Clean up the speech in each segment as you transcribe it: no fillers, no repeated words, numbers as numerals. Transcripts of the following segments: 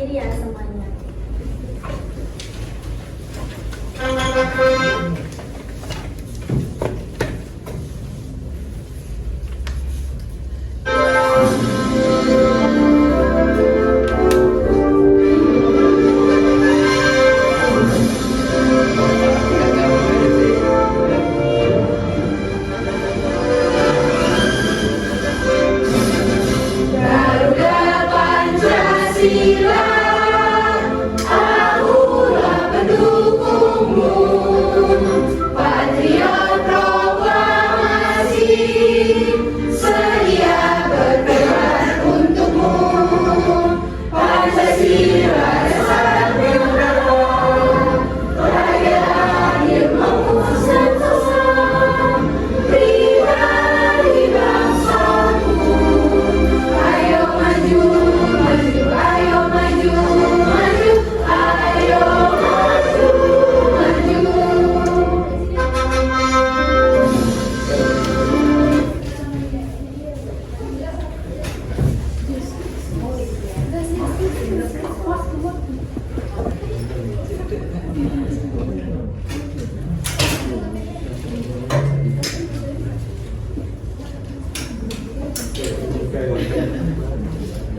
sendiri ya semuanya.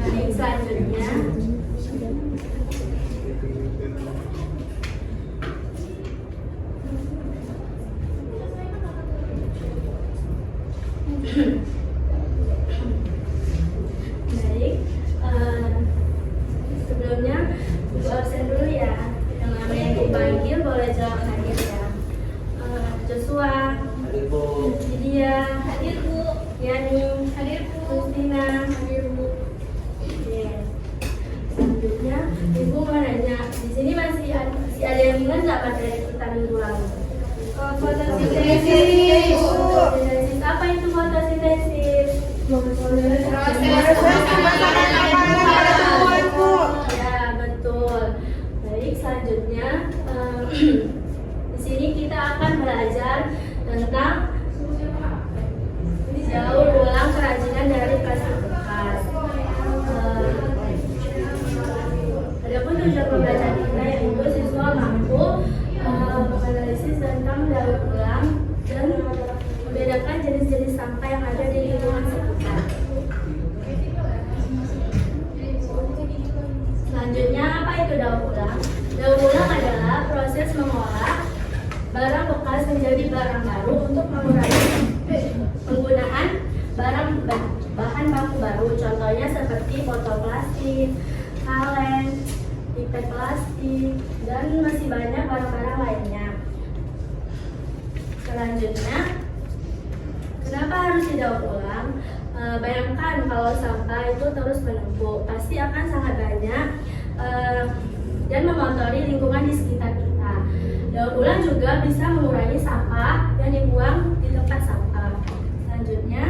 Baik, selanjutnya baik, sebelumnya Ibu absen dulu ya. Yang namanya dipanggil boleh jawab hadir ya. Joshua, Hadir Bu. Lydia, hadir Bu. Yani, hadir Bu. Christina, hadir Bu. Oke. Selanjutnya Ibu mau nanya, di sini masih ada yang ingat nggak materi kita minggu lalu? Fotosintesis. Fotosintesis. Apa itu fotosintesis? Ya, betul. Baik, selanjutnya di sini kita akan belajar tentang daur ulang kerajinan dari plastik bekas. Adapun tujuan pembelajaran kita yaitu siswa mampu menganalisis tentang daur ulang dan membedakan jenis-jenis sampah yang ada di lingkungan sekitar. Selanjutnya, apa itu daur ulang? Daur ulang adalah proses mengolah barang bekas menjadi barang baru untuk mengurangi penggunaan bahan baku baru. Contohnya seperti botol plastik, kaleng, pipet plastik, dan masih banyak barang-barang lainnya. Selanjutnya, kenapa harus didaur ulang? Bayangkan kalau sampah itu terus menumpuk, pasti akan sangat banyak dan mengotori lingkungan di sekitar kita. Daur ulang juga bisa mengurangi sampah yang dibuang di tempat sampah. Selanjutnya,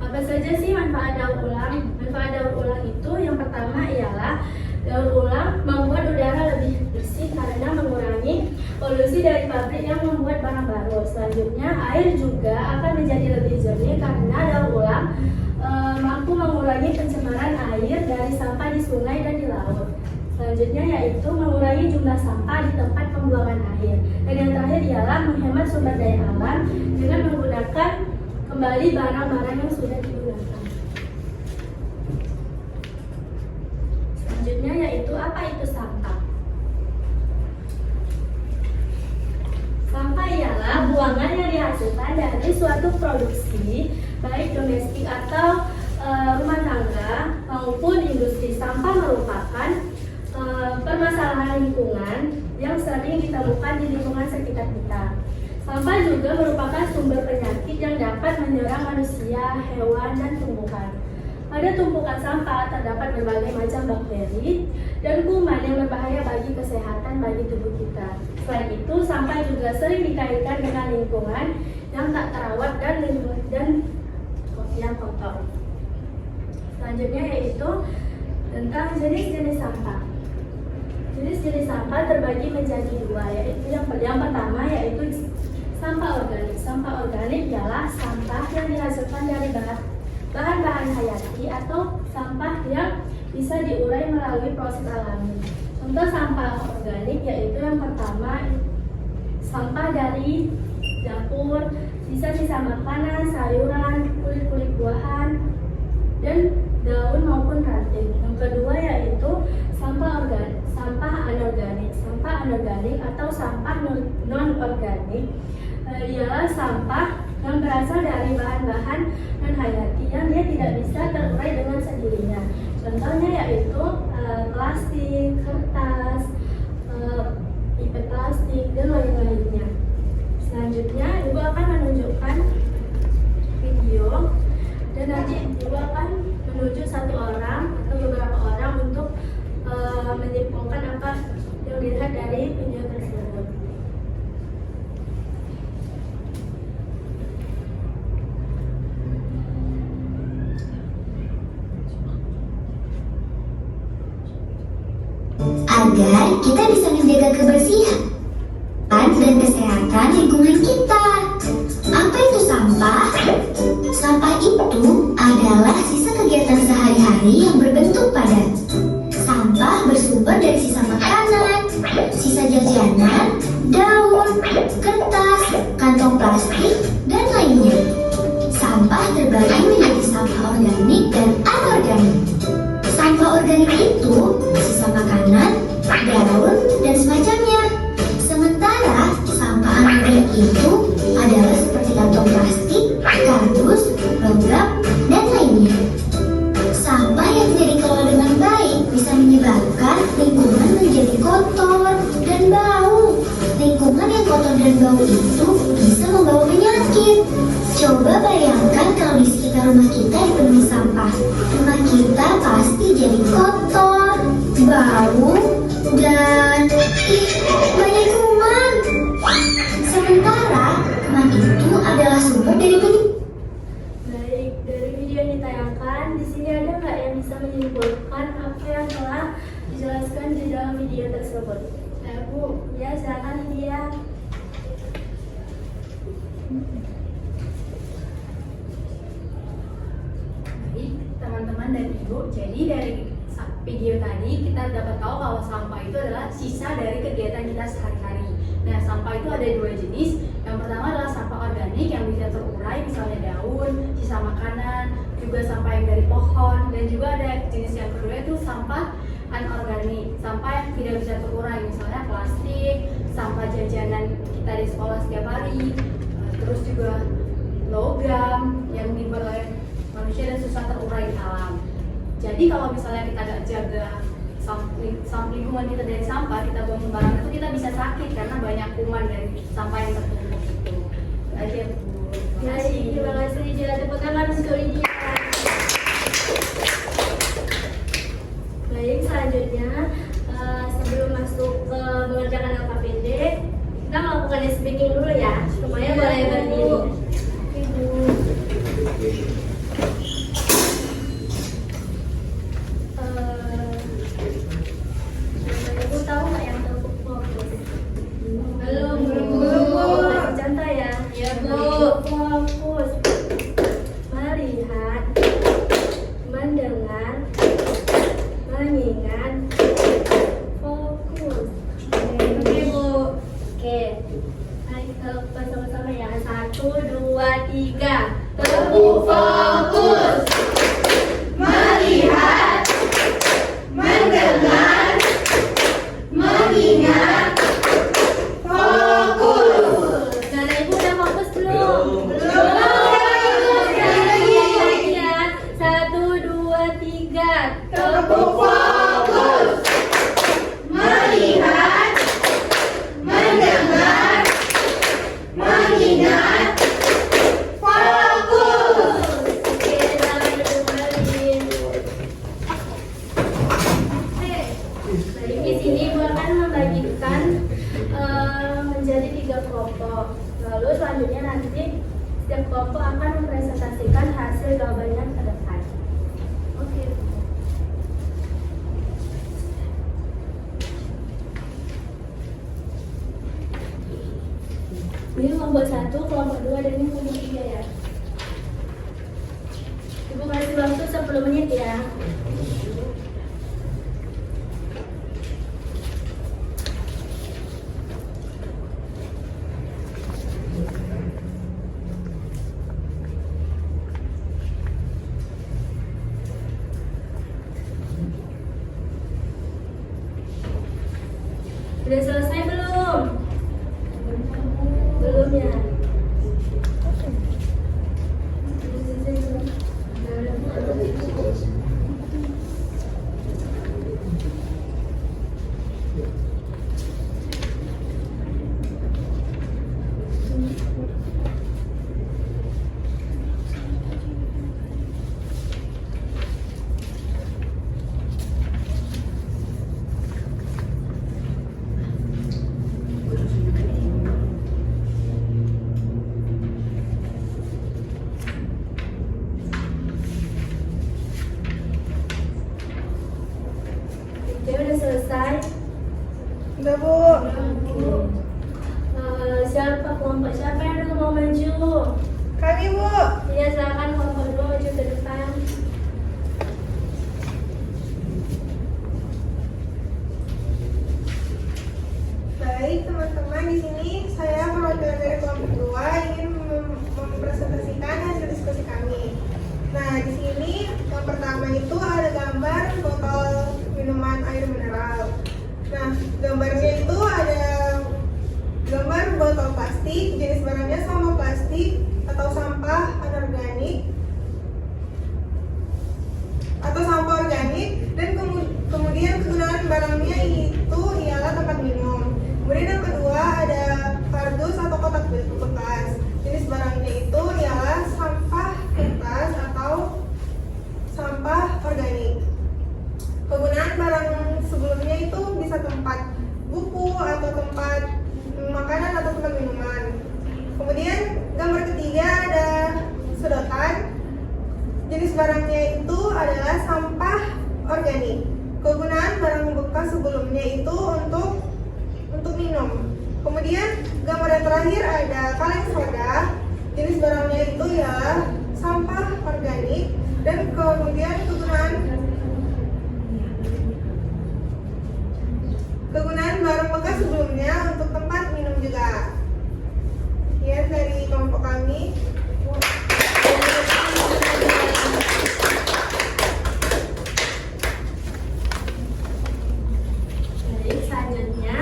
apa saja sih manfaat daur ulang? Manfaat daur ulang itu yang pertama ialah daur ulang membuat udara lebih bersih karena mengurangi polusi dari pabrik yang membuat barang baru. Selanjutnya, air juga akan menjadi lebih jernih karena daur ulang mampu mengurangi pencemaran air dari sampah di sungai dan di laut. Selanjutnya yaitu mengurangi jumlah sampah di tempat pembuangan air. Dan yang terakhir ialah menghemat sumber daya alam dengan menggunakan kembali barang-barang yang sudah digunakan. Selanjutnya yaitu apa itu sampah? Sampah ialah buangan yang dihasilkan dari suatu produksi, baik domestik atau rumah tangga maupun industri. Sampah merupakan permasalahan lingkungan yang sering ditemukan di lingkungan sekitar kita. Sampah juga merupakan sumber penyakit yang dapat menyerang manusia, hewan, dan tumbuhan. Pada tumpukan sampah terdapat berbagai macam bakteri dan kuman yang berbahaya bagi kesehatan bagi tubuh kita. Selain itu, sampah juga sering dikaitkan dengan lingkungan yang tak terawat dan yang kotor. Selanjutnya yaitu tentang jenis-jenis sampah. Jenis-jenis sampah terbagi menjadi dua, yaitu yang pertama yaitu sampah organik. Sampah organik ialah sampah yang dihasilkan dari bahan-bahan hayati atau sampah yang bisa diurai melalui proses alami. Contoh sampah organik yaitu yang pertama sampah dari dapur, sisa-sisa makanan, sayuran, kulit-kulit buahan, dan daun maupun ranting. Yang kedua yaitu sampah anorganik. Sampah anorganik atau sampah non-organik ialah sampah yang berasal dari bahan-bahan non-hayati yang dia tidak bisa terurai dengan sendirinya. Contohnya yaitu plastik, kertas, pipet plastik, dan lain-lainnya. Selanjutnya, Ibu akan menunjukkan video dan nanti Ibu akan menuju satu orang atau beberapa orang untuk menyimpulkan apa yang dilihat dari video tersebut. Agar kita bisa menjaga kebersihan dan kesehatan lingkungan kita. Apa itu sampah? Sampah itu adalah sisa kegiatan sehari-hari yang berbentuk padat. Sampah bersumber dari sisa makanan, sisa jajanan, daun, kertas, kantong plastik, dan lainnya. Sampah terbagi menjadi sampah organik dan anorganik. Sampah organik itu sisa makanan, daun, dan semacamnya. Sementara sampah anorganik itu adalah seperti kantong plastik, kardus, logam, dan lainnya. Sampah yang tidak dikelola dengan baik bisa menyebabkan lingkungan menjadi kotor dan bau. Lingkungan yang kotor dan bau itu bisa membawa penyakit. Coba bayangkan kalau di sekitar rumah kita dipenuhi sampah. Rumah kita pasti jadi kotor, bau, dan banyak kuman. Sementara kuman itu adalah sumber dari penyakit. Baik, dari video yang ditayangkan, di sini ada nggak yang bisa menyimpulkan apa yang telah dijelaskan di dalam video tersebut? Bu, ya silakan dia. Baik, teman-teman dan Ibu, jadi dari video tadi kita dapat tahu bahwa sampah itu adalah sisa dari kegiatan kita sehari-hari. Nah, sampah itu ada dua jenis. Yang pertama adalah sampah organik yang bisa terurai, misalnya daun, sisa makanan, juga sampah yang dari pohon, dan juga ada jenis yang kedua itu sampah anorganik, sampah yang tidak bisa terurai, misalnya plastik, sampah jajanan kita di sekolah setiap hari, terus juga logam yang dibuat oleh manusia dan susah terurai di alam. Jadi kalau misalnya kita nggak jaga lingkungan kita dari sampah, kita buang sembarangan itu kita bisa sakit karena banyak kuman dari sampah yang tertumpuk itu. Aja Bu. Terima kasih. Jangan tepuk tangan untuk Lydia. Baik, selanjutnya sebelum masuk ke mengerjakan LKPD, kita melakukan speaking dulu ya, supaya boleh berdiri. Ibu. Ibu tahu nggak yang terfokus? Belum. Masih contoh ya. Iya, Bu. Fokus. Melihat, mendengar, mengingat, fokus. Oke, Bu. Oke. Ayo kita lakukan sama-sama ya. 1, 2, 3. Teguh fokus, melihat, mendengar, mengingat, fokus. Nah, Ibu udah fokus belum? Belum. Ya. 1, 2, 3. Teguh fokus, melihat, mendengar, mengingat, fokus. Oke, selamat kembali. Baik, di sini Ibu akan membagikan menjadi 3 kelompok. Lalu selanjutnya nanti setiap kelompok akan mempresentasikan hasil jawabannya ke depan. Oke. Ini kelompok 1, kelompok 2, dan ini kelompok 3 ya. Ibu kasih waktu 10 menit ya. Udah selesai belum? Belum ya? Oke, udah selesai. Udah, Bu. Siapa kelompok siapa yang dulu mau maju? Kami, Bu. Iya, silakan kelompok dua maju ke depan. Baik, teman-teman, di sini saya perwakilan dari kelompok 2 ingin mempresentasikan hasil diskusi kami. Nah, di sini yang pertama itu ada gambar botol minuman air mineral. Nah, gambarnya itu ada gambar botol plastik, jenis barangnya sampah plastik atau sampah anorganik atau sampah organik, dan kemudian kegunaan barangnya itu ialah tempat minum. Kemudian yang kedua ada kardus atau kotak bekas. Jenis barangnya itu ialah sampah kertas atau sampah organik. Kegunaan barang sebelumnya itu bisa tempat buku atau tempat makanan atau tempat minuman. Kemudian gambar ketiga ada sedotan. Jenis barangnya itu adalah sampah organik. Kegunaan barang bekas sebelumnya itu untuk minum. Kemudian gambar yang terakhir ada kaleng soda. Jenis barangnya itu ya sampah organik, dan kemudian kegunaan barang bekas sebelumnya untuk tempat minum juga. Ya, dari kelompok kami. Baik, selanjutnya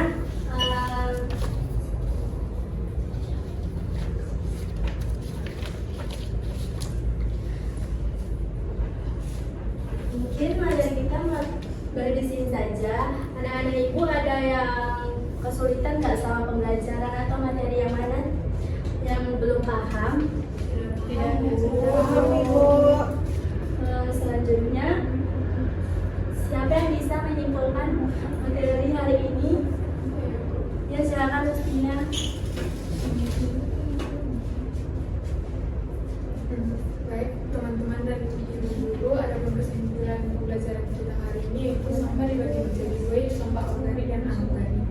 mungkin materi kita baru di sini saja. Anak-anak ibu ada yang kesulitan nggak sama pembelajaran atau materi yang mana yang belum paham? Tidak. Paham, Ibu. Selanjutnya, siapa yang bisa menyimpulkan materi hari ini? Ya, silakan Rustina. Baik, teman-teman dan ibu guru, ada kesimpulan pembelajaran kita hari ini yaitu sampah dibagi menjadi dua, yaitu sampah organik dan anorganik.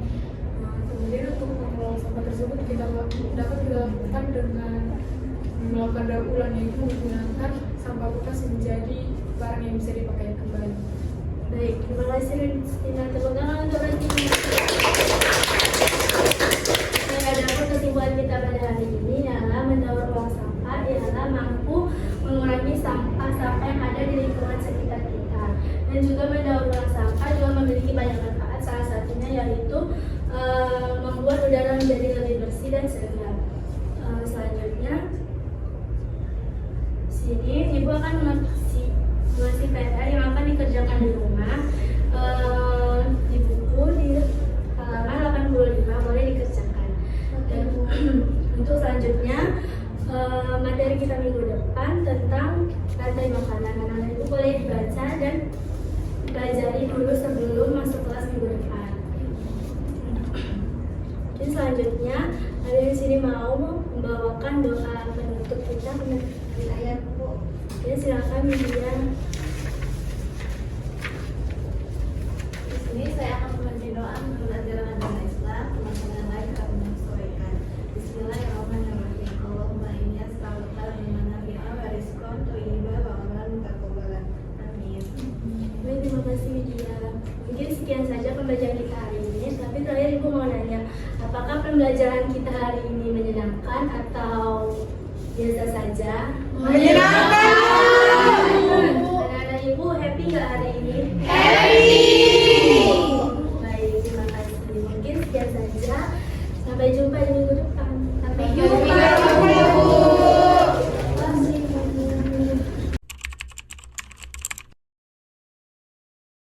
Kemudian untuk mengelola sampah tersebut kita dapat dilakukan dengan melakukan daur ulang, yaitu menggunakan sampah bekas menjadi barang yang bisa dipakai kembali. Baik, terima kasih Rustina. Tepuk tangan untuk Rustina. Yang ada kesimpulan kita pada hari ini ialah mendaur ulang sampah ialah mampu mengurangi sampah-sampah yang ada di lingkungan sekitar kita, dan juga mendaur ulang sampah juga memiliki banyak manfaat. Salah satunya yaitu membuat udara menjadi lebih bersih dan segar. Selanjutnya, sini ibu akan mengasih PR yang akan dikerjakan di rumah. Di buku di halaman 85 boleh dikerjakan. Dan untuk selanjutnya, materi kita minggu depan tentang rantai makanan. Anak-anak itu boleh dibaca dan pelajari dulu sebelum masuk kelas minggu depan. Dan selanjutnya, ada di sini mau membawakan doa penutup kita ayat Bu. Ya, silakan Media. Di sini saya akan memberi doa menurut ajaran agama Islam. Teman-teman yang lain akan menyesuaikan. Bismillahirrahmanirrahim. Allahumma inni as'aluka ilman nafi'an wa rizqan thayyiban wa amalan mutaqabbalan. Amin. Baik, terima kasih Media. Mungkin sekian saja pembelajaran kita hari ini. Tapi terakhir Ibu mau nanya, apakah pembelajaran kita hari ini menyenangkan atau biasa saja? Menyenangkan. Anak-anak Ibu happy nggak hari ini?